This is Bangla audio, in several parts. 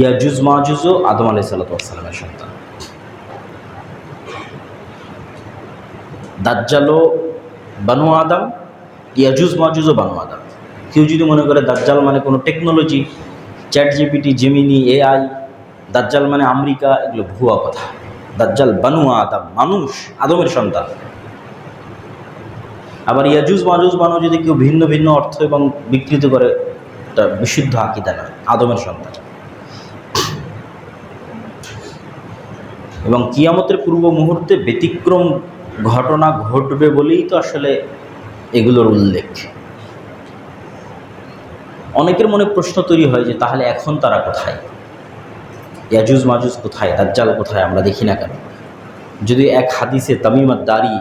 ইয়াজুজ মাজুজও আদম আলাইহিস সালামের সন্তান। দাজ্জালও বানু আদম, ইয়াজুজ মাজুজও বানু আদম। কেউ যদি মনে করে দাজ্জাল মানে কোনো technology, chat GPT, Gemini, AI, দাজ্জাল মানে আমেরিকা, এগুলো ভুয়া কথা। দাজ্জাল বানু আদম, মানুষ, আদমের সন্তান। আবার ইয়াজুজ মাজুজ বানু যদি কেউ ভিন্ন ভিন্ন অর্থ এবং বিকৃত করে, এটা বিশুদ্ধ আকীদা না, আদমের সন্তান। এবং কিয়ামতের পূর্ব মুহূর্তে ব্যতিক্রম ঘটনা ঘটবে বলেই তো আসলে এগুলোর উল্লেখ। অনেকের মনে প্রশ্ন তৈরি হয় যে তাহলে এখন তারা কোথায়, ইয়াজুজ মাজুজ কোথায়, দাজ্জাল কোথায়, আমরা দেখি না কেন? যদি এক হাদিসে তামিম আদ-দারি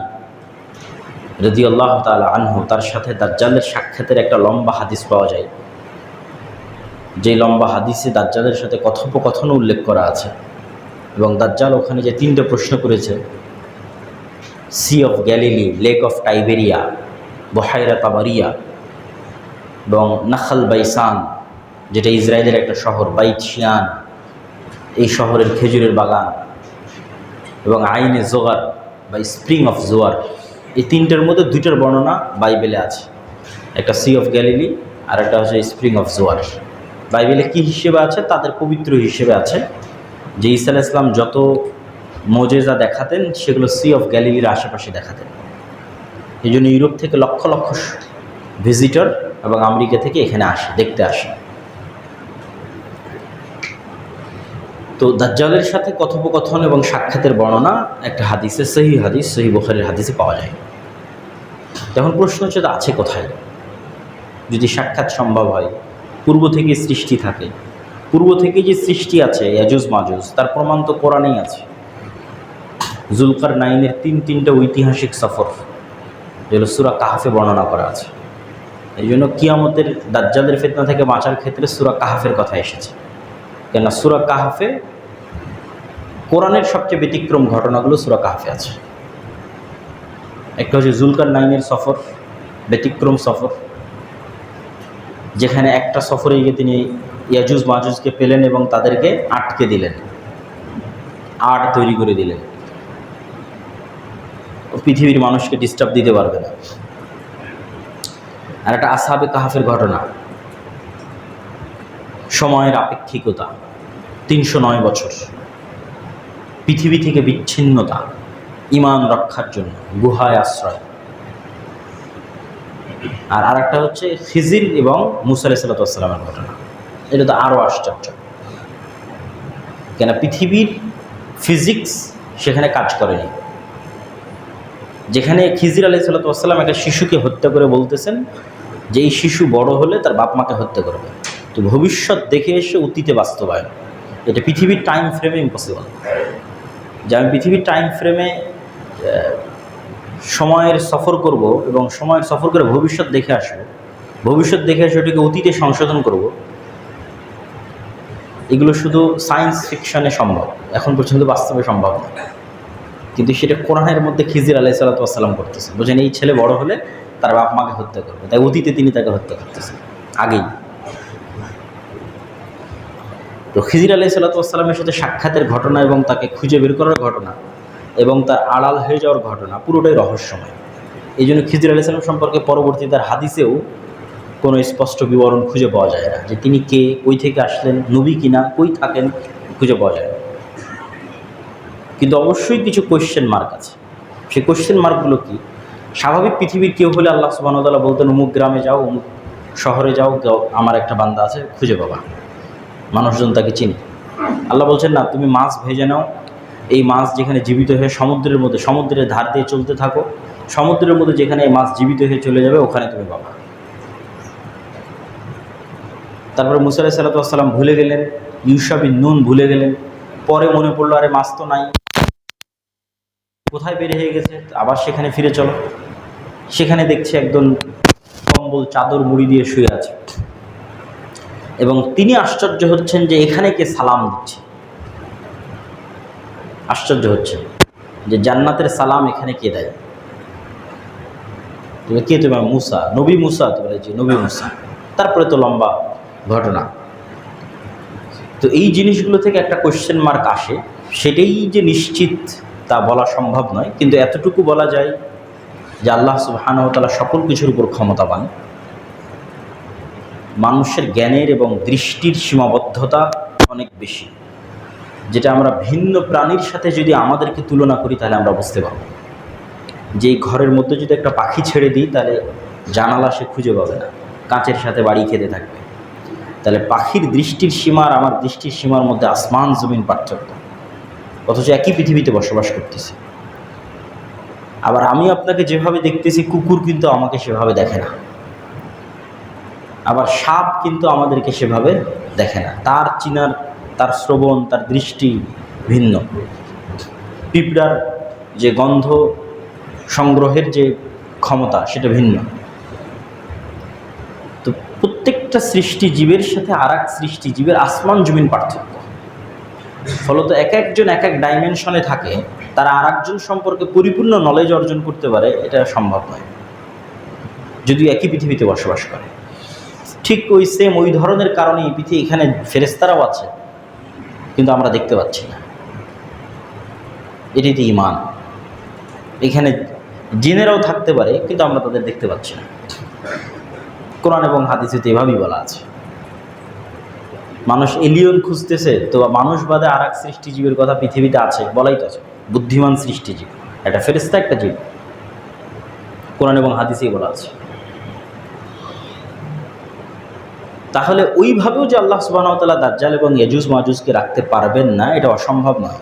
রাদিয়াল্লাহু তাআলা আনহু, তার সাথে দাজ্জালের সাক্ষাতের একটা লম্বা হাদিস পাওয়া যায়, যে লম্বা হাদিসে দাজ্জালের সাথে কথোপকথন উল্লেখ করা আছে। এবং দাজ্জাল ওখানে যে তিনটে প্রশ্ন করেছে, sea of Galilee, lake of Tiberias, বহাইরা তাবারিয়া এবং নাখাল বাইসান, যেটা ইসরায়েলের একটা শহর, বাইত শিয়ান, এই শহরের খেজুরের বাগান, এবং আইনে জোগার বা স্প্রিং অফ জোয়ার, এই তিনটার মধ্যে দুইটার বর্ণনা বাইবেলে আছে। একটা সি অফ গ্যালিলি আর একটা হচ্ছে স্প্রিং অফ জোয়ার। বাইবেলে কী হিসেবে আছে? তাদের পবিত্র হিসেবে আছে যে ঈসা আলাইহিস সালাম যত মোজেজা দেখাতেন সেগুলো সি অফ গ্যালিলির আশেপাশে দেখাতেন। এই জন্য ইউরোপ থেকে লক্ষ লক্ষ ভিজিটর এবং আমেরিকা থেকে এখানে আসে, দেখতে আসে। তো দাজ্জালের সাথে কথোপকথন এবং সাক্ষাতের বর্ণনা একটা হাদিসে, সহিহ হাদিস, সহিহ বুখারীর হাদিসে পাওয়া যায়। তখন প্রশ্ন হচ্ছে আছে কোথায়? যদি সাক্ষাৎ সম্ভব হয়, পূর্ব থেকে সৃষ্টি থাকে, পূর্ব থেকে যে সৃষ্টি আছে ইয়াজুজ মাজুজ, তার প্রমাণ তো কোরআনেই আছে। যুলকারনাইনের তিনটা ঐতিহাসিক সফর, যেগুলো সূরা কাহফে বর্ণনা করা আছে। এই জন্য কিয়ামতের দাজ্জালের ফিতনা থেকে বাঁচার ক্ষেত্রে সূরা কাহফের কথা এসেছে। কেননা সূরা কাহফে কোরআনের সবচেয়ে ব্যতিক্রম ঘটনাগুলো সূরা কাহফে আছে। একটা হচ্ছে যুলকারনাইনের সফর, ব্যতিক্রম সফর, যেখানে একটা সফরে গিয়ে তিনি ইয়াজুজ মাজুজকে পেলেন এবং তাদেরকে আটকে দিলেন, আড় তৈরি করে দিলেন, পৃথিবীর মানুষকে ডিস্টার্ব দিতে পারবে না। আর একটা আসহাবে কাহফের ঘটনা, সময়ের আপেক্ষিকতা, 309 বছর পৃথিবী থেকে বিচ্ছিন্নতা, ঈমান রক্ষার জন্য গুহায় আশ্রয়। আর আরেকটা হচ্ছে খিজির এবং মূসা আলাইহিস সালামের ঘটনা। এটা তো আরও আশ্চর্য, কেন পৃথিবীর ফিজিক্স সেখানে কাজ করেনি। যেখানে খিজির আলাইহিস সালাম একটা শিশুকে হত্যা করে বলতেছেন যে এই শিশু বড় হলে তার বাপ মাকে হত্যা করবে, তো ভবিষ্যৎ দেখে এসে অতীতে বাস্তবায়ন। এটা পৃথিবীর টাইম ফ্রেমে ইম্পসিবল। যে আমি পৃথিবীর টাইম ফ্রেমে সময়ের সফর করব এবং সময়ের সফর করে ভবিষ্যৎ দেখে আসবো, ভবিষ্যৎ দেখে এসে ওটাকে অতীতে সংশোধন করব, এগুলো শুধু সায়েন্স ফিকশনে সম্ভব, এখন পর্যন্ত বাস্তবে সম্ভব না। কিন্তু সেটা কোরআনের মধ্যে খিজির আলাইহিস সালাম করতেছে। বোঝেন, এই ছেলে বড় হলে তার বাপ মাকে হত্যা করবে, তাই অতীতে তিনি তাকে হত্যা করতেছেন আগেই। তো খিজির আলাইহিস সালামের সাথে সাক্ষাতের ঘটনা এবং তাকে খুঁজে বের করার ঘটনা এবং তার আড়াল হয়ে যাওয়ার ঘটনা পুরোটাই রহস্যময়। এই জন্য খিজির আলাইহিস সালাম সম্পর্কে পরবর্তী তার হাদিসেও কোনো স্পষ্ট বিবরণ খুঁজে পাওয়া যায় না, যে তিনি কে, কই থেকে আসলেন, নবী কিনা, কই থাকেন, খুঁজে পাওয়া যায় না। কিন্তু অবশ্যই কিছু কোয়েশ্চেন মার্ক আছে। সেই কোয়েশ্চেন মার্কগুলো কি? স্বাভাবিক পৃথিবীর কেউ হলে আল্লাহ সুবহানাহু ওয়া তাআলা বলতেন অমুক গ্রামে যাও, অমুক শহরে যাও, আমার একটা বান্দা আছে, খুঁজে পাবা, মানুষজন তাকে চিনি। আল্লাহ বলছেন না, তুমি মাছ ভেজে নাও, এই মাছ যেখানে জীবিত হয়ে সমুদ্রের মধ্যে, সমুদ্রের ধার দিয়ে চলতে থাকো, সমুদ্রের মধ্যে যেখানে এই মাছ জীবিত হয়ে চলে যাবে ওখানে তুমি পাবা। তারপরে মূসা আলাইহিস সালাম ভুলে গেলেন, ইউশা বিন নুন ভুলে গেলেন, পরে মনে পড়লো আরে মাছ তো নাই, কোথায় বের হয়ে গেছে, আবার সেখানে ফিরে চলো। সেখানে দেখছে একদম কম্বল চাদর মুড়ি দিয়ে শুয়ে আছে এবং তিনি আশ্চর্য হচ্ছেন যে এখানে কে সালাম দিচ্ছে। আশ্চর্য হচ্ছে যে জান্নাতের সালাম এখানে কে দেয়। তুমি কে? তুমি মুসা, নবী মুসা? তো বলে যে নবী মুসা। তারপরে তো লম্বা ঘটনা। তো এই জিনিসগুলো থেকে একটা কোয়েশ্চেন মার্ক আসে, সেটাই যে নিশ্চিত তা বলা সম্ভব নয়, কিন্তু এতটুকু বলা যায় যে আল্লাহ সুবহানাহু ওয়া তাআলা সকল কিছুর উপর ক্ষমতাবান। মানুষের জ্ঞানের এবং দৃষ্টির সীমাবদ্ধতা অনেক বেশি, যেটা আমরা ভিন্ন প্রাণীর সাথে যদি আমাদেরকে তুলনা করি তাহলে আমরা বুঝতে পারব যে এই ঘরের মধ্যে যদি একটা পাখি ছেড়ে দিই তাহলে জানালা সে খুঁজে পাবে না, কাঁচের সাথে বাড়ি খেতে থাকবে। তাহলে পাখির দৃষ্টির সীমা আর আমার দৃষ্টির সীমার মধ্যে আসমান জমিন পার্থক্য, অথচ একই পৃথিবীতে বসবাস করতেছি। আবার আমি আপনাকে যেভাবে দেখতেছি, কুকুর কিন্তু আমাকে সেভাবে দেখে না, আবার সাপ কিন্তু আমাদেরকে সেভাবে দেখে না। তার চিনার, তার শ্রবণ, তার দৃষ্টি ভিন্ন। পিঁপড়ার যে গন্ধ সংগ্রহের যে ক্ষমতা সেটা ভিন্ন। তো প্রত্যেকটা সৃষ্টিজীবের সাথে আর এক সৃষ্টিজীবের আসমান জমিন পার্থক্য। ফলত এক একজন এক এক ডাইমেনশনে থাকে, তারা আর একজন সম্পর্কে পরিপূর্ণ নলেজ অর্জন করতে পারে, এটা সম্ভব নয় যদিও একই পৃথিবীতে বসবাস করে। ঠিক ওই ধরনের কারণেই পৃথিবী, এখানে ফেরেশতারাও আছে কিন্তু আমরা দেখতে পাচ্ছি না। এটিতে ঈমান। এখানে জিনেরাও থাকতে পারে কিন্তু আমরা তাদের দেখতে পাচ্ছি না। কোরআন এবং হাদিসে তো এভাবেই বলা আছে। মানুষ এলিয়ন খুঁজতেছে, তো মানুষ বাদে আর এক সৃষ্টিজীবের কথা পৃথিবীতে আছে, বলাই তো আছে। বুদ্ধিমান সৃষ্টিজীব, একটা ফেরেশতা, একটা জীব, কোরআন এবং হাদিসেই বলা আছে। তাহলে ওইভাবেও যে আল্লাহ সুবহানাহু ওয়া তাআলা দাজ্জাল এবং ইয়াজুজ মাজুজকে রাখতে পারবেন না, এটা অসম্ভব নয়।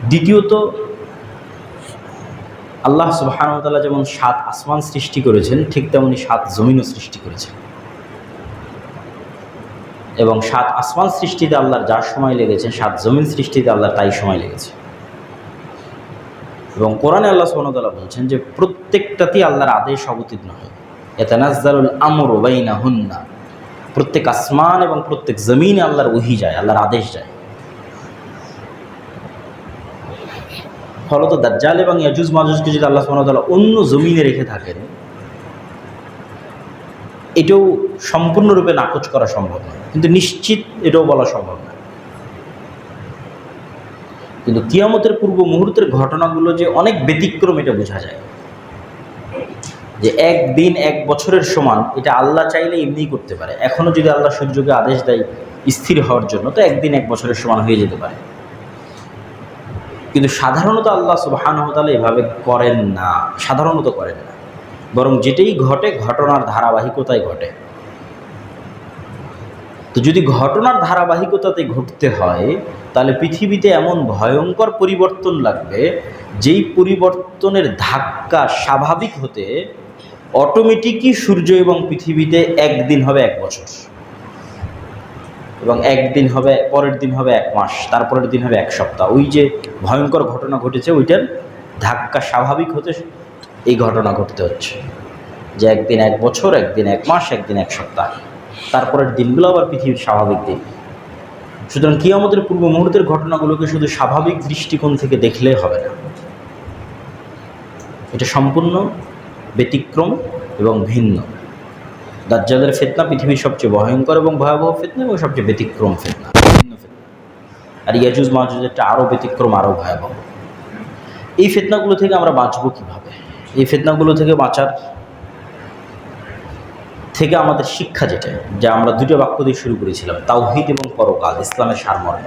দ্বিতীয়ত, আল্লাহ সুবহানাহু ওয়া তাআলা যেমন 7 আসমান সৃষ্টি করেছেন, ঠিক তেমনি 7 জমিনও সৃষ্টি করেছেন। এবং 7 আসমান সৃষ্টিতে আল্লাহর যার সময় লেগেছে, 7 জমিন সৃষ্টিতে আল্লাহর তাই সময় লেগেছে। এবং কোরআনে আল্লাহ সুবহানাহু ওয়া তাআলা বলছেন যে প্রত্যেকটাতেই আল্লাহর আদেশ অবতীর্ণ হয়। ইয়াতানাজ্জালুল আমরু বাইনাহুন্না, প্রত্যেক আসমান এবং প্রত্যেক জমিনে আল্লাহর ওহী যায়, আল্লাহর আদেশ যায়। ফলত দাজ্জাল এবং ইয়াজুজ মাজুজকে যদি আল্লাহ সুবহানাহু ওয়া তাআলা অন্য জমিনে রেখে থাকেন, এটাও সম্পূর্ণরূপে নাকচ করা সম্ভব নয়, কিন্তু নিশ্চিত এটাও বলা সম্ভব নয়। কিন্তু কিয়ামতের পূর্ব মুহূর্তের ঘটনাগুলো যে অনেক ব্যতিক্রম, এটা বোঝা যায়। যে একদিন 1 বছরের সমান, এটা আল্লাহ চাইলে এমনিই করতে পারে। এখনও যদি আল্লাহ সূর্যকে আদেশ দেয় স্থির হওয়ার জন্য, তো একদিন 1 বছরের সমান হয়ে যেতে পারে। কিন্তু সাধারণত আল্লাহ সুবহানাহু ওয়া তাআলা এভাবে করেন না, সাধারণত করেন না, বরং যেটাই ঘটে ঘটনার ধারাবাহিকতায় ঘটে। তো যদি ঘটনার ধারাবাহিকতাতে ঘটতে হয়, তাহলে পৃথিবীতে এমন ভয়ঙ্কর পরিবর্তন লাগবে, যেই পরিবর্তনের ধাক্কা স্বাভাবিক হতে অটোমেটিকই সূর্য এবং পৃথিবীতে একদিন হবে 1 বছর, এবং একদিন হবে, পরের দিন হবে 1 মাস, তারপরের দিন হবে 1 সপ্তাহ। ওই যে ভয়ঙ্কর ঘটনা ঘটেছে, ওইটার ধাক্কা স্বাভাবিক হতে এই ঘটনা ঘটতে হচ্ছে, যে একদিন 1 বছর, একদিন 1 মাস, একদিন 1 সপ্তাহ, তারপরের দিনগুলো আবার পৃথিবীর স্বাভাবিক দিন। সুতরাং কিয়ামতের পূর্ব মুহূর্তের ঘটনাগুলোকে শুধু স্বাভাবিক দৃষ্টিকোণ থেকে দেখলে হবে না, এটা সম্পূর্ণ ব্যতিক্রম এবং ভিন্ন। দাজ্জালের ফিতনা পৃথিবীর সবচেয়ে ভয়ঙ্কর এবং ভয়াবহ ফিতনা এবং সবচেয়ে ব্যতিক্রম ফিতনা, ভিন্ন ফিতনা। আর ইয়াজুজ মাজুজেরটা আরও ব্যতিক্রম, আরও ভয়াবহ। এই ফিতনাগুলো থেকে আমরা বাঁচব কীভাবে? এই ফিতনাগুলো থেকে বাঁচার থেকে আমাদের শিক্ষা যেটা, যা আমরা 2টা বাক্য দিয়ে শুরু করেছিলাম, তাওহীদ এবং পরকাল, ইসলামের সারমর্ম।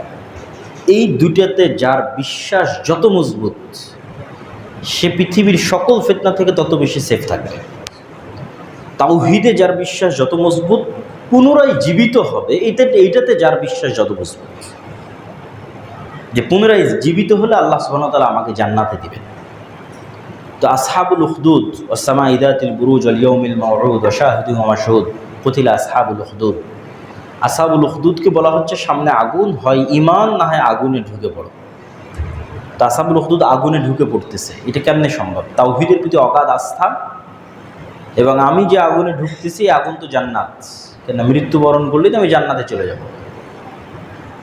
এই দুটাতে যার বিশ্বাস যত মজবুত, সে পৃথিবীর সকল ফিতনা থেকে তত বেশি সেফ থাকবে। তাওহীদে যার বিশ্বাস যত মজবুত, পুনরায় জীবিত হবে, এইটাতে যার বিশ্বাস যত মজবুত, যে পুনরায় জীবিত হলে আল্লাহ সুবহানাহু ওয়া তাআলা আমাকে জান্নাতে দিবেন। তো আসহাবুল উখদুদ ওয়াস সামাই যাতিল বুরুজ ওয়াল ইয়াউমিল মাউউদ ওয়া শাহিদিন ওয়া মাশহুদ, কুতিলা আসহাবুল উখদুদ। আসহাবুল উখদুদকে বলা হচ্ছে সামনে আগুন, হয় ঈমান না হয় আগুনে ঢুকে পড়ো। তো আসহাবুল উখদুদ আগুনে ঢুকে পড়তেছে, এটা কেমনে সম্ভব? তাওহীদের প্রতি অগাধ আস্থা, এবং আমি যে আগুনে ঢুকতেছি, আগুন তো জান্নাত, কেন মৃত্যুবরণ করলে তো আমি জান্নাতে চলে যাব।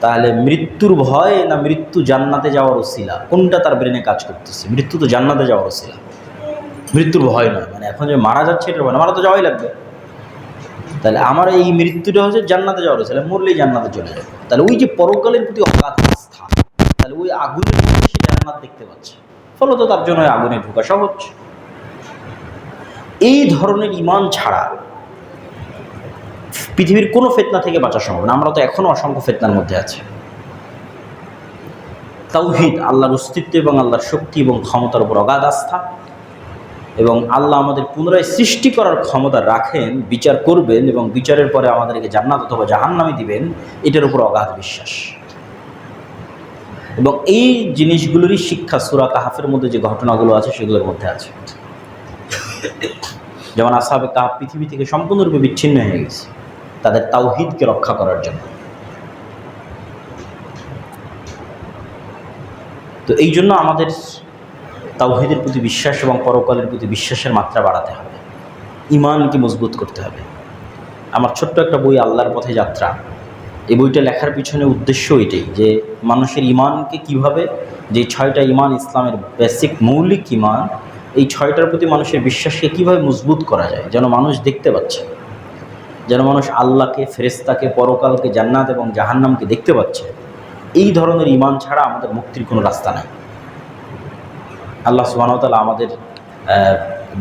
তাহলে মৃত্যুর ভয় না মৃত্যু জান্নাতে যাওয়ার ওসিলা, কোনটা তার ব্রেনে কাজ করতেছে? মৃত্যু তো জান্নাতে যাওয়ার ওসিলা, মৃত্যুর ভয় নয়। মানে এখন যে মারা যাচ্ছে এটার ভয় না, মারা তো যাওয়াই লাগবে। তাহলে আমার এই মৃত্যুটা হচ্ছে জান্নাতে যাওয়ার, তাহলে মরলেই জান্নাতে চলে যাবে। তাহলে ওই যে পরকালের প্রতি অগাধ আস্থা, তাহলে ওই আগুনের মধ্যে সে জান্নাত দেখতে পাচ্ছে, ফলত তার জন্য আগুনে ঢোকা সহজ। এই ধরনের ঈমান ছাড়া পৃথিবীর কোনো ফিতনা থেকে বাঁচা সম্ভব না। আমরা তো এখনও অসংখ্য ফিতনার মধ্যে আছি। তাওহীদ, আল্লাহর অস্তিত্ব এবং আল্লাহর শক্তি এবং ক্ষমতার উপর অগাধ আস্থা, এবং আল্লাহ আমাদের পুনরায় সৃষ্টি করার ক্ষমতা রাখেন, বিচার করবেন এবং বিচারের পরে আমাদেরকে জান্নাত অথবা জাহান্নামে দিবেন, এটার উপর অগাধ বিশ্বাস। এবং এই জিনিসগুলোরই শিক্ষা সূরা কাহফের মধ্যে যে ঘটনাগুলো আছে সেগুলোর মধ্যে আছে। যেমন আসহাবে কাহফ পৃথিবী থেকে সম্পূর্ণরূপে বিচ্ছিন্ন হয়ে গেছে তাদের তাওহীদকে রক্ষা করার জন্য। তো এই জন্য আমাদের তাওহীদের প্রতি বিশ্বাস এবং পরকালের প্রতি বিশ্বাসের মাত্রা বাড়াতে হবে, ঈমানকে মজবুত করতে হবে। আমার ছোট্ট একটা বই আল্লাহর পথে যাত্রা, এই বইটা লেখার পিছনে উদ্দেশ্য এটাই যে মানুষের ঈমানকে কিভাবে, যে 6টা ঈমান ইসলামের বেসিক মৌলিক ঈমান, এই 6টার প্রতি মানুষের বিশ্বাসকে কিভাবে মজবুত করা যায়, যেন মানুষ দেখতে পাচ্ছে, যেন মানুষ আল্লাহকে, ফেরেশতাকে, পরকালকে, জান্নাত এবং জাহান্নামকে দেখতে পাচ্ছে। এই ধরনের ঈমান ছাড়া আমাদের মুক্তির কোনো রাস্তা নাই। আল্লাহ সুবহানাহু ওয়া তাআলা আমাদের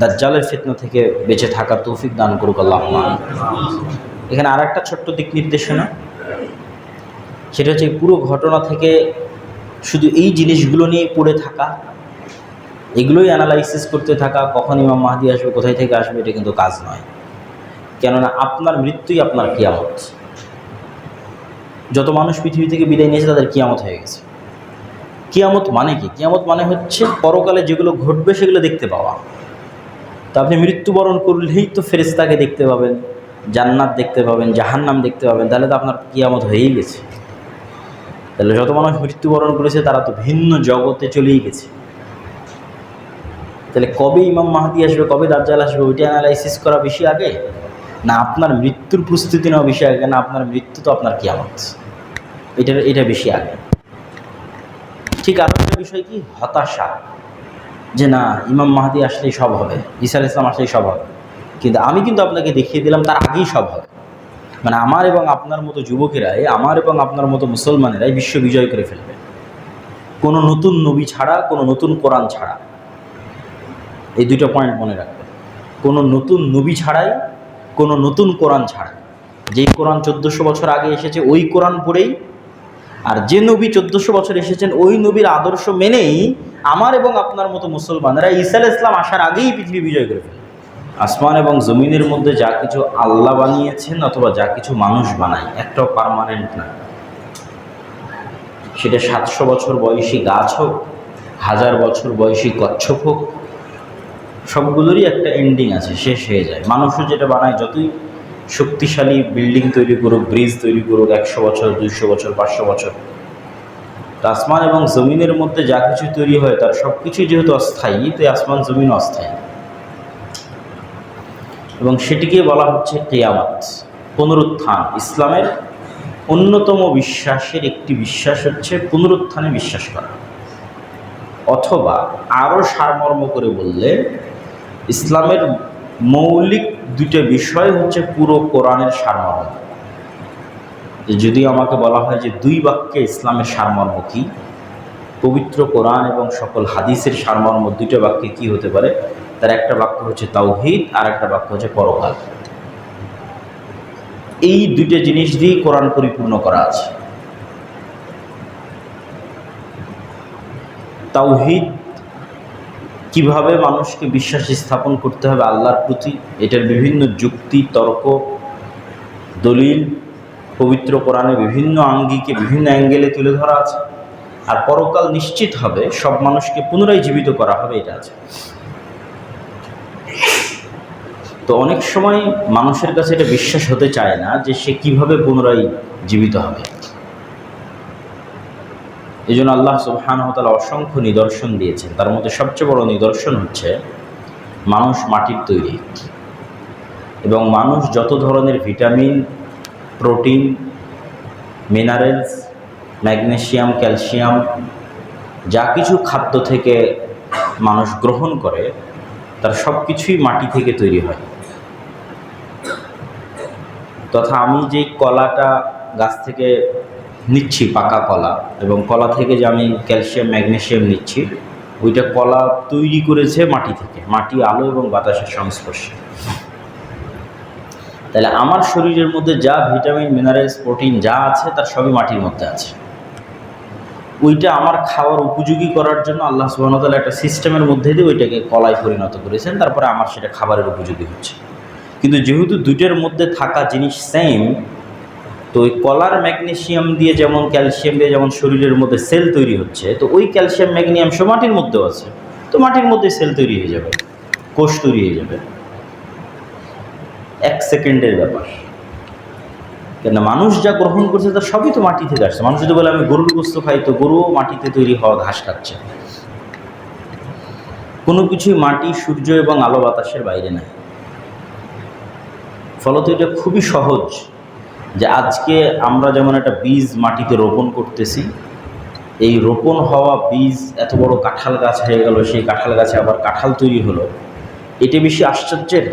দাজ্জালের ফিতনা থেকে বেঁচে থাকার তৌফিক দান করুক আল্লাহুম্মা। এখানে আর একটা ছোট্ট দিক নির্দেশনা, সেটা হচ্ছে পুরো ঘটনা থেকে শুধু এই জিনিসগুলো নিয়ে পড়ে থাকা, এগুলোই অ্যানালাইসিস করতে থাকা, কখন ইমাম মাহদী আসবে, কোথায় থেকে আসবে, এটা কিন্তু কাজ নয়। কেননা আপনার মৃত্যুই আপনার কিয়ামত। যত মানুষ পৃথিবী থেকে বিদায় নিয়েছে তাদের কিয়ামত হয়ে গেছে। কিয়ামত মানে কি? কিয়ামত মানে হচ্ছে পরকালে যেগুলো ঘটবে সেগুলো দেখতে পাওয়া। তো আপনি মৃত্যুবরণ করলেই তো ফেরেশতাকে দেখতে পাবেন, জান্নাত দেখতে পাবেন, জাহান্নাম দেখতে পাবেন, তাহলে তো আপনার কিয়ামত হয়েই গেছে। তাহলে যত মানুষ মৃত্যুবরণ করেছে তারা তো ভিন্ন জগতে চলেই গেছে। তাহলে কবে ইমাম মাহদী আসবে, কবে দাজ্জাল আসবে, ওইটা অ্যানালাইসিস করা বেশি আগে, না আপনার মৃত্যুর প্রস্তুতি নেওয়া বেশি আগে? না আপনার মৃত্যু তো আপনার কিয়ামত, এটা বেশি আগে। ঠিক আরও একটা বিষয় কি, হতাশা, যে না ইমাম মাহদী আসলেই সব হবে, ঈসা আলাইহিস সালাম আসলেই সব হবে, কিন্তু আমি কিন্তু আপনাকে দেখিয়ে দিলাম তার আগেই সব হবে। মানে আমার এবং আপনার মতো যুবকেরাই, আমার এবং আপনার মতো মুসলমানেরাই বিশ্ব বিজয় করে ফেলবে, কোনো নতুন নবী ছাড়া, কোনো নতুন কোরআন ছাড়া। এই দুটো পয়েন্ট মনে রাখবেন, কোনো নতুন নবী ছাড়াই, কোনো নতুন কোরআন ছাড়াই। যেই কোরআন 1400 বছর আগে এসেছে ওই কোরআন পড়েই, আর যে নবী 1400 বছর এসেছেন ওই নবীর আদর্শ মেনেই আমার এবং আপনার মতো মুসলমানেরা ঈসা আলাইহিস সালাম আসার আগেই পৃথিবী বিজয় করে ফেলবে। আসমান এবং জমিনের মধ্যে যা কিছু আল্লাহ বানিয়েছেন অথবা যা কিছু মানুষ বানায়, একটাও পার্মানেন্ট না। সেটা 700 বছর বয়সী গাছ হোক, 1000 বছর বয়সী কচ্ছপ হোক, সবগুলোরই একটা এন্ডিং আছে, শেষ হয়ে যায়। মানুষও যেটা বানায়, যতই শক্তিশালী বিল্ডিং তৈরি করুক, ব্রিজ তৈরি করুক, 100 বছর, 200 বছর, 500 বছর, আসমান এবং জমিনের মধ্যে যা কিছু তৈরি হয় তার সব কিছুই যেহেতু অস্থায়ী, তো আসমান জমিন অস্থায়ী, এবং সেটিকে বলা হচ্ছে কিয়ামত, পুনরুত্থান। ইসলামের অন্যতম বিশ্বাসের একটি বিশ্বাস হচ্ছে পুনরুত্থানে বিশ্বাস করা, অথবা আরও সারমর্ম করে বললে ইসলামের মৌলিক দুটো বিষয় হচ্ছে পুরো কোরআনের সারমর্ম। যদি আমাকে বলা হয় যে 2 বাক্যে ইসলামের সারমর্ম কী, পবিত্র কোরআন এবং সকল হাদিসের সারমর্ম 2টা বাক্যে কী হতে পারে, তার একটা বাক্য হচ্ছে তাওহীদ, আর একটা বাক্য হচ্ছে পরকাল। এই 2টা জিনিস দিয়েই কোরআন পরিপূর্ণ করা আছে। তাওহীদ কিভাবে মানুষকে বিশ্বাস স্থাপন করতে হবে আল্লাহর প্রতি, এটার বিভিন্ন যুক্তি, তর্ক, দলিল পবিত্র কোরআনে বিভিন্ন আঙ্গিকে, বিভিন্ন অ্যাঙ্গেলে তুলে ধরা আছে। আর পরকাল নিশ্চিত হবে, সব মানুষকে পুনরায় জীবিত করা হবে, এটা আছে। তো অনেক সময় মানুষের কাছে এটা বিশ্বাস হতে চায় না যে সে কিভাবে পুনরায় জীবিত হবে। এই জন্য আল্লাহ সুবহানাহু ওয়া তাআলা অসংখ্য নিদর্শন দিয়েছেন। তার মধ্যে সবচেয়ে বড় নিদর্শন হচ্ছে মানুষ মাটির তৈরি, এবং মানুষ যত ধরনের vitamin, protein, minerals, magnesium, calcium, যা কিছু খাদ্য থেকে মানুষ গ্রহণ করে তার সব কিছুই মাটি থেকে তৈরি হয়। তথা আমি যেই কলাটা গাছ থেকে নিচ্ছি, পাকা কলা, এবং কলা থেকে যে আমি ক্যালসিয়াম ম্যাগনেসিয়াম নিচ্ছি, ওইটা কলা তৈরি করেছে মাটি থেকে, মাটি, আলো এবং বাতাসের সংস্পর্শে। তাহলে আমার শরীরের মধ্যে যা ভিটামিন, মিনারেলস, প্রোটিন যা আছে তার সবই মাটির মধ্যে আছে। ওইটা আমার খাওয়ার উপযোগী করার জন্য আল্লাহ সুবহানাহু ওয়া তাআলা একটা সিস্টেমের মধ্যে দিয়ে ওইটাকে কলায় পরিণত করেছেন, তারপরে আমার সেটা খাবারের উপযোগী হচ্ছে। কিন্তু যেহেতু দুইটার মধ্যে থাকা জিনিস সেম, তো ওই কলার ম্যাগনেসিয়াম দিয়ে যেমন, ক্যালসিয়াম দিয়ে যেমন শরীরের মধ্যে সেল তৈরি হচ্ছে, তো ওই ক্যালসিয়াম ম্যাগনেসিয়াম সব মাটির মধ্যেও আছে, তো মাটির মধ্যে সেল তৈরি হয়ে যাবে, কোষ তৈরি হয়ে যাবে, 1 সেকেন্ডের ব্যাপার। কেন মানুষ যা গ্রহণ করছে তার সবই তো মাটি থেকে আসছে। মানুষ যদি বলে আমি গরুর গোস্ত খাই, তো গরুও মাটিতে তৈরি হওয়া ঘাস খাচ্ছে। কোনো কিছুই মাটি, সূর্য এবং আলো বাতাসের বাইরে নাই। ফলত এটা খুবই সহজ যে আজকে আমরা যেমন একটা বীজ মাটিতে রোপণ করতেছি, এই রোপণ হওয়া বীজ এত বড় কাঁঠাল গাছ হয়ে গেল, সেই কাঁঠাল গাছে আবার কাঁঠাল তৈরি হলো, এটা বেশি আশ্চর্যের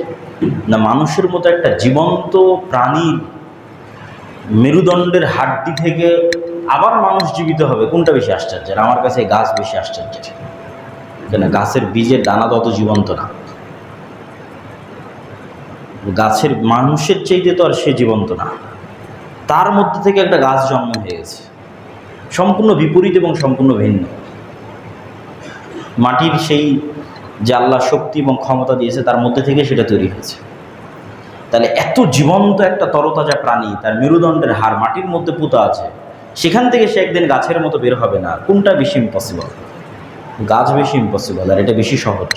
না মানুষের মতো একটা জীবন্ত প্রাণীর মেরুদণ্ডের হাড্ডি থেকে আবার মানুষ জীবিত হবে? কোনটা বেশি আশ্চর্যের? আমার কাছে গাছ বেশি আশ্চর্যের। কেন? গাছের বীজের দানা তত জীবন্ত না, গাছের মানুষের চাইতে তো আর সে জীবন্ত না, তার মধ্যে থেকে একটা গাছ জন্ম হয়ে গেছে, সম্পূর্ণ বিপরীত এবং সম্পূর্ণ ভিন্ন। মাটির সেই যে আল্লাহ শক্তি এবং ক্ষমতা দিয়েছে তার মধ্যে থেকে সেটা তৈরি হয়েছে। তাহলে এত জীবন্ত একটা তরতাজা প্রাণী, তার মেরুদণ্ডের হাড় মাটির মধ্যে পুঁতা আছে, সেখান থেকে সে একদিন গাছের মতো বের হবে না। কোনটা বেশি ইম্পসিবল? গাছ বেশি ইম্পসিবল, আর এটা বেশি সহজ।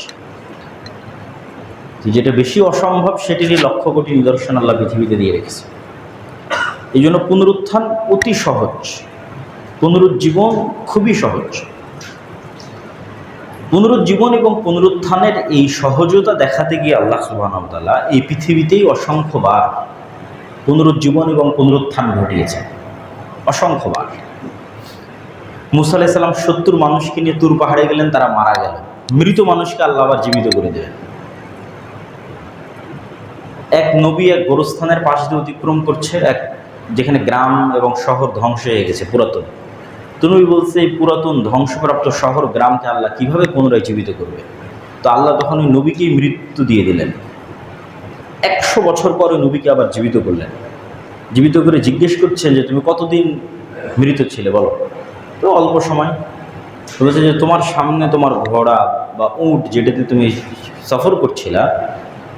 যেটা বেশি অসম্ভব সেটিরই লক্ষ কোটি নিদর্শন আল্লাহ পৃথিবীতে দিয়ে রেখেছে। এই জন্য পুনরুত্থান অতি সহজ, পুনরুজ্জীবন খুবই সহজ। পুনরুজ্জীবন এবং পুনরুত্থানের এই সহজতা দেখাতে গিয়ে আল্লাহ সুবহানাহু ওয়া তাআলা এই পৃথিবীতেই অসংখ্যবার পুনরুজ্জীবন এবং পুনরুত্থান ঘটিয়েছেন, অসংখ্যবার। মুসা আলাইহিস সালাম 70 মানুষকে নিয়ে তুর পাহাড়ে গেলেন, তারা মারা গেল, মৃত মানুষকে আল্লাহ আবার জীবিত করে দেবেন। এক নবী এক গোরস্থানের পাশ দিয়ে অতিক্রম করছে, যেখানে গ্রাম এবং শহর ধ্বংস হয়ে গেছে, পুরাতন। নবী বলছে এই পুরাতন ধ্বংসপ্রাপ্ত শহর গ্রামকে আল্লাহ কিভাবে পুনরায় জীবিত করবে? তো আল্লাহ তখন ওই নবীকেই মৃত্যু দিয়ে দিলেন। 100 বছর পরে নবীকে আবার জীবিত করলেন। জীবিত করে জিজ্ঞেস করছেন যে তুমি কতদিন মৃত ছিলে বলো? তো অল্প সময়। বলছে যে তোমার সামনে তোমার ঘোড়া বা উট যেটাতে তুমি সফর করছিলা,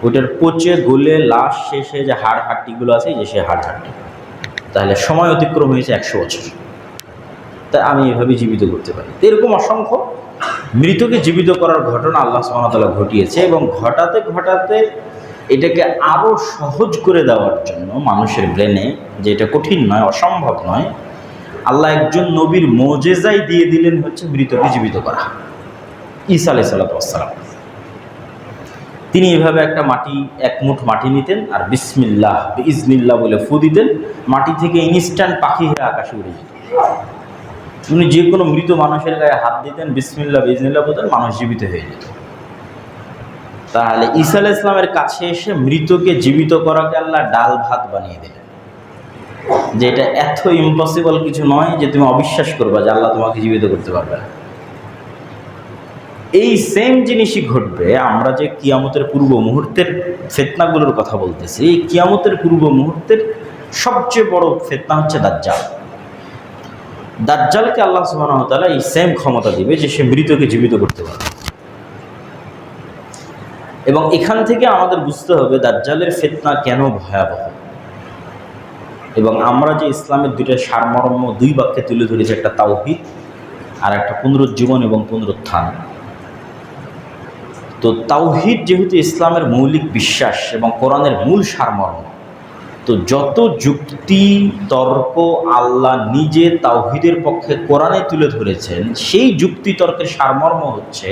ওইটার পচে গলে লাশ শেষে যে হাড় হাড্ডিগুলো আছে, যে সে হাড় হাড্ডি। তাহলে সময় অতিক্রম হয়েছে 100 বছর, তাই আমি এভাবে জীবিত করতে পারি। এরকম অসংখ্য মৃতকে জীবিত করার ঘটনা আল্লাহ সুবহানাহু ওয়া তাআলা ঘটিয়েছে, এবং ঘটাতে ঘটাতে এটাকে আরও সহজ করে দেওয়ার জন্য মানুষের ব্রেনে, যে এটা কঠিন নয়, অসম্ভব নয়, আল্লাহ একজন নবীর মুজিজাই দিয়ে দিলেন হচ্ছে মৃতকে জীবিত করা। ঈসা আলাইহিস সালাম তিনি এভাবে একটা এক মুঠ মাটি নিতেন আর বিসমিল্লাহ বিইজনিল্লাহ বলে ফু দিতেন, মাটি থেকে ইনস্ট্যান্ট পাখি হয়ে আকাশে উড়ে যেত। উনি যে কোনো মৃত মানুষের গায়ে হাত দিতেন, বিসমিল্লাহ বিইজনিল্লাহ বলতেন, মানুষ জীবিত হয়ে যেত। তাহলে ঈসা আলাইহিস সালামের কাছে এসে মৃতকে জীবিত করাকে আল্লাহ ডাল ভাত বানিয়ে দিলেন, যে এটা এত ইম্পসিবল কিছু নয় যে তুমি অবিশ্বাস করবা যে আল্লাহ তোমাকে জীবিত করতে পারবে না। এই সেম জিনিসই ঘটবে। আমরা যে কিয়ামতের পূর্ব মুহূর্তের ফিতনাগুলোর কথা বলতেছি, এই কিয়ামতের পূর্ব মুহূর্তের সবচেয়ে বড় ফিতনা হচ্ছে দাজ্জাল। দাজ্জালকে আল্লাহ সুবহানাহু ওয়া তাআলা এই সেম ক্ষমতা দিবে যে সে মৃতকে জীবিত করতে পারবে। এবং এখান থেকে আমাদের বুঝতে হবে দাজ্জালের ফিতনা কেন ভয়াবহ। এবং আমরা যে ইসলামের দুইটা সারমর্ম 2 বাক্যে তুলে ধরেছি, একটা তাওহীদ আর একটা পুনরুজ্জীবন এবং পুনরুত্থান। তো তাওহীদ যেহেতু ইসলামের মৌলিক বিশ্বাস এবং কোরআনের মূল সারমর্ম, তো যত যুক্তি তর্ক আল্লাহ নিজে তাওহীদের পক্ষে কোরআনে তুলে ধরেছেন, সেই যুক্তি তর্কের সারমর্ম হচ্ছে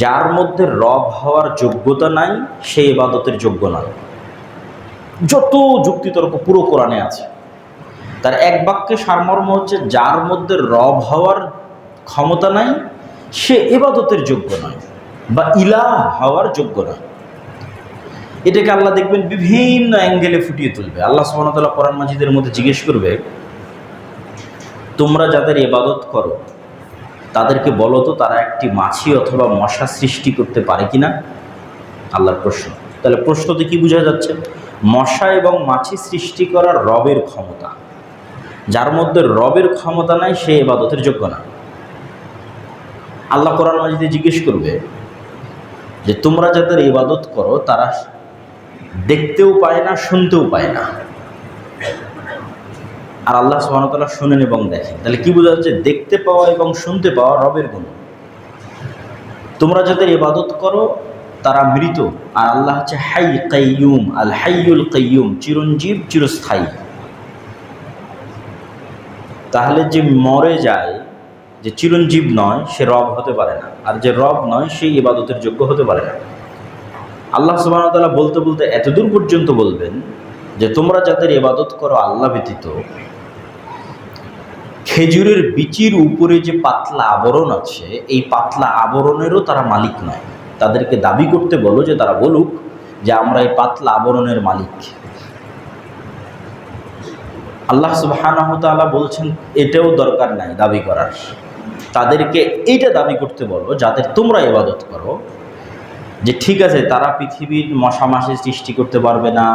যার মধ্যে রব হওয়ার যোগ্যতা নাই সে ইবাদতের যোগ্য নয়। যত যুক্তিতর্ক পুরো কোরআনে আছে, তার এক বাক্যে সারমর্ম হচ্ছে যার মধ্যে রব হওয়ার ক্ষমতা নাই সে ইবাদতের যোগ্য নয় বা ইলাহ হওয়ার যোগ্য নয়। এটাকে আল্লাহ দেখবেন বিভিন্ন অ্যাঙ্গেলে ফুটিয়ে তুলবে। আল্লাহ সুবহানাহু ওয়া তাআলা কোরআন মাজিদের মধ্যে জিজ্ঞেস করবে, তোমরা যাদের ইবাদত করো তাদেরকে বলো তো তারা একটি মাছি অথবা মশা সৃষ্টি করতে পারে কিনা। আল্লাহর প্রশ্ন। তাহলে প্রশ্নতে কি বোঝা যাচ্ছে? মশা এবং মাছি সৃষ্টি করার রবের ক্ষমতা। যার মধ্যে রবের ক্ষমতা নাই সে ইবাদতের যোগ্য না। আল্লাহ কোরআন মাজিদে জিজ্ঞেস করবে যে তোমরা যাদের ইবাদত করো তারা দেখতেও পায় না, শুনতেও পায় না, আর আল্লাহ সুবহানাহু ওয়া তাআলা শুনেন এবং দেখেন। তাহলে কি বোঝা যাচ্ছে? দেখতে পাওয়া এবং শুনতে পাওয়া রবের গুণ। তোমরা যাদের ইবাদত করো তারা মৃত, আর আল্লাহ হচ্ছে হাই কাইয়ুম, আল হাইয়ুল কাইয়ুম, চিরঞ্জীব, চিরস্থায়ী। তাহলে যে মরে যায়, যে চিরঞ্জীব নয়, সে রব হতে পারে না, আর যে রব নয় সেই ইবাদতের যোগ্য হতে পারে না। আল্লাহ সুবহানাহু ওয়া তাআলা বলতে বলতে এতদূর পর্যন্ত বলবেন যে তোমরা যাদের ইবাদত করো আল্লাহ ব্যতীত, খেজুরের বিচির উপরে যে পাতলা আবরণ আছে এই পাতলা আবরণেরও তারা মালিক নয়। তাদেরকে দাবি করতে বলো যে তারা বলুক যে আমরা এই পাতলা আবরণের মালিক। আল্লাহ সুবহানাহু ওয়া তাআলা বলছেন এটাও দরকার নাই দাবি করার, তাদেরকে এইটা দাবি করতে বলো যাদের তোমরা ইবাদত করো, যে ঠিক আছে তারা পৃথিবীর মশা মাছি সৃষ্টি করতে পারবে না,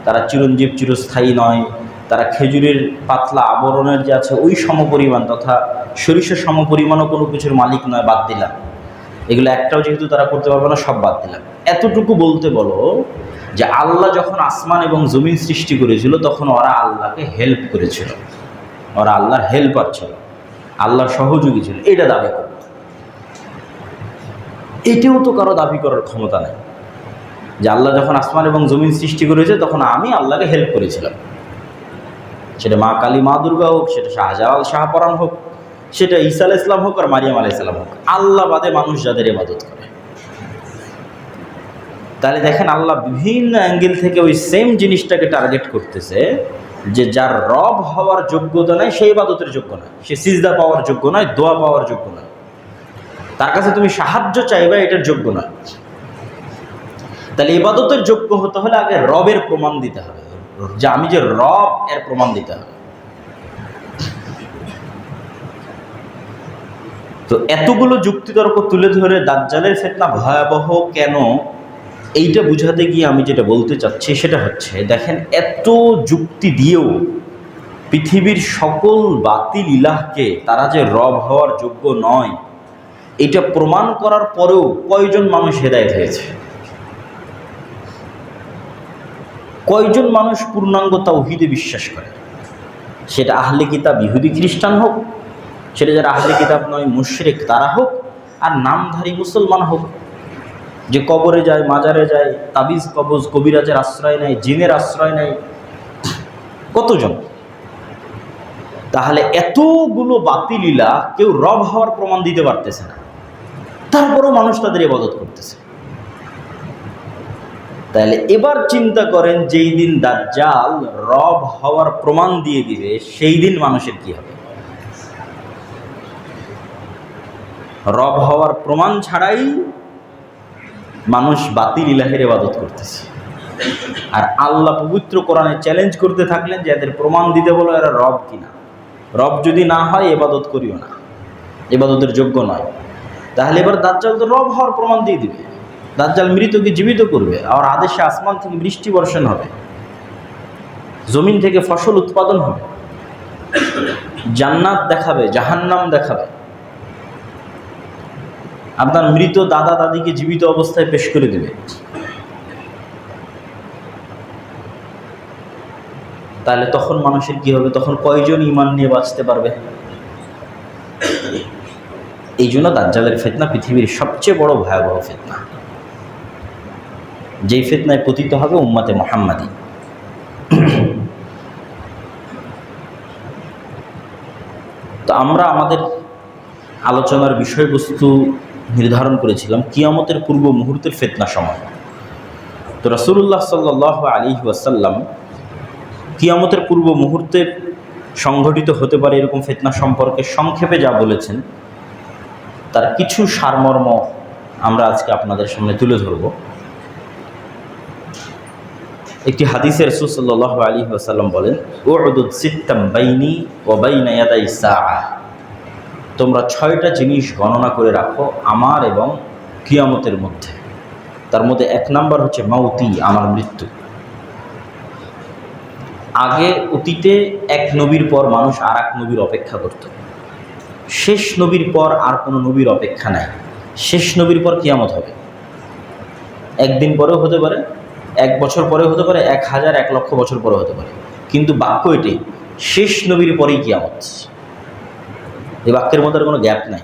তারা চিরঞ্জীব চিরস্থায়ী নয়, তারা খেজুরের পাতলা আবরণের যে আছে ওই সমপরিমাণ তথা সরিষার সমপরিমাণও কোনো কিছুর মালিক নয়, বাদ দিলাম। এগুলো একটাও যেহেতু তারা করতে পারবে না, সব বাদ দিলাম। এতটুকু বলতে বলো যে আল্লাহ যখন আসমান এবং জমিন সৃষ্টি করেছিল তখন ওরা আল্লাহকে হেল্প করেছিল, ওরা আল্লাহর হেল্পার ছিল, আল্লাহর সহযোগী ছিল, এটা দাবি করো। এটাও তো কারো দাবি করার ক্ষমতা নেই যে আল্লাহ যখন আসমান এবং জমিন সৃষ্টি করেছে তখন আমি আল্লাহকে হেল্প করেছিলাম। সেটা মা কালী মা দুর্গা হোক, সেটা শাহজালাল শাহপরাণ হোক, সেটা ঈসা আলাইহিস সালাম হোক আর মারিয়াম আলাইহিস সালাম হোক, আল্লাহ বাদে মানুষ যাদের ইবাদত করে। তাহলে দেখেন আল্লাহ বিভিন্ন অ্যাঙ্গেল থেকে ওই সেম জিনিসটাকে টার্গেট করতেছে যে যার রব হওয়ার যোগ্যতা নাই সে ইবাদতের যোগ্য নয়, সে সিজদা পাওয়ার যোগ্য নয়, দোয়া পাওয়ার যোগ্য নয়, তার কাছে তুমি সাহায্য চাইবা এটার যোগ্য নয়। তাহলে ইবাদতের যোগ্য হতে হলে আগে রবের প্রমাণ দিতে হবে, যে আমি যে রব এর প্রমাণ দিতে হবে। তো এতগুলো যুক্তিতর্ক তুলে ধরে দাজ্জালের ফিতনা ভয়াবহ কেন এইটা বুঝাতে গিয়ে আমি যেটা বলতে চাচ্ছি সেটা হচ্ছে, দেখেন এত যুক্তি দিয়েও পৃথিবীর সকল বাতিল ইলাহকে তারা যে রব হওয়ার যোগ্য নয় এটা প্রমাণ করার পরেও কয়জন মানুষ হেদায়েত হয়েছে? কয়জন মানুষ পূর্ণাঙ্গ তাওহীদে বিশ্বাস করে? সেটা আহলে কিতাব ইহুদি খ্রিস্টান হোক, সেটা যারা আহলে কিতাব নয় মুশরিক তারা হোক, আর নামধারী মুসলমান হোক, যে কবরে যায়, মাজারে যায়, তাবিজ কবজ কবিরাজের আশ্রয় নেয়, জিনের আশ্রয় নেয়, কতজন? তাহলে এতগুলো বাতিল ইলাহ কেউ রব হওয়ার প্রমাণ দিতে পারতেছে না, তারপরেও মানুষ তাদের ইবাদত করতেছে। তাহলে এবার চিন্তা করেন, যেই দিন দাজ্জাল রব হওয়ার প্রমাণ দিয়ে দিবে সেই দিন মানুষের কি হবে? রব হওয়ার প্রমাণ ছাড়াই মানুষ বাতিল ইলাহের ইবাদত করতেছে, আর আল্লাহ পবিত্র কোরআনে চ্যালেঞ্জ করতে থাকলেন যে এদের প্রমাণ দিতে বলো এরা রব কিনা। রব যদি না হয় ইবাদত করিও না, ইবাদতের যোগ্য নয়। তাহলে এবার দাজ্জাল তো রব হওয়ার প্রমাণ দিয়ে দিবে, দাজ্জাল মৃতকে জীবিত করবে, আর আদেশে আসমান থেকে বৃষ্টি বর্ষণ হবে, জমিন থেকে ফসল উৎপাদন হবে, জান্নাত দেখাবে, জাহান্নাম দেখাবে, আপনার মৃত দাদা দাদিকে জীবিত অবস্থায় পেশ করে দেবে। তাহলে তখন মানুষের কি হবে? তখন কয়জন ঈমান নিয়ে বাঁচতে পারবে? এই জন্য দাজ্জালের ফিতনা পৃথিবীর সবচেয়ে বড় ভয়াবহ ফিতনা, যেই ফিতনায় পতিত হবে উম্মতে মুহাম্মাদি। তো আমরা আমাদের আলোচনার বিষয়বস্তু নির্ধারণ করেছিলাম কিয়ামতের পূর্ব মুহূর্তের ফিতনা সময়। তো রাসূলুল্লাহ সাল্লাল্লাহু আলাইহি ওয়াসাল্লাম কিয়ামতের পূর্ব মুহূর্তে সংঘটিত হতে পারে এরকম ফিতনা সম্পর্কে সংক্ষেপে যা বলেছেন তার কিছু সারমর্ম আমরা আজকে আপনাদের সামনে তুলে ধরব। একটি হাদিসে রাসূল সাল্লাল্লাহু আলাইহি ওয়াসাল্লাম বলেন, উ'দুদ সিত্তাম বাইনি ওয়া বাইনা ইয়াদাই সাআ, তোমরা 6টা জিনিস গণনা করে রাখো আমার এবং কিয়ামতের মধ্যে। তার মধ্যে 1 নাম্বার হচ্ছে মাউতি, আমার মৃত্যু। আগে অতীতে এক নবীর পর মানুষ আর এক নবীর অপেক্ষা করত, শেষ নবীর পর আর কোনো নবীর অপেক্ষা নাই। শেষ নবীর পর কিয়ামত হবে, একদিন পরেও হতে পারে, 1 বছর পরেও হতে পারে, 1000 1 লক্ষ বছর পরে হতে পারে, কিন্তু বাক্য এটি, শেষ নবীর পরেই কিয়ামত। এই বাক্যের মধ্যে কোনো গ্যাপ নাই।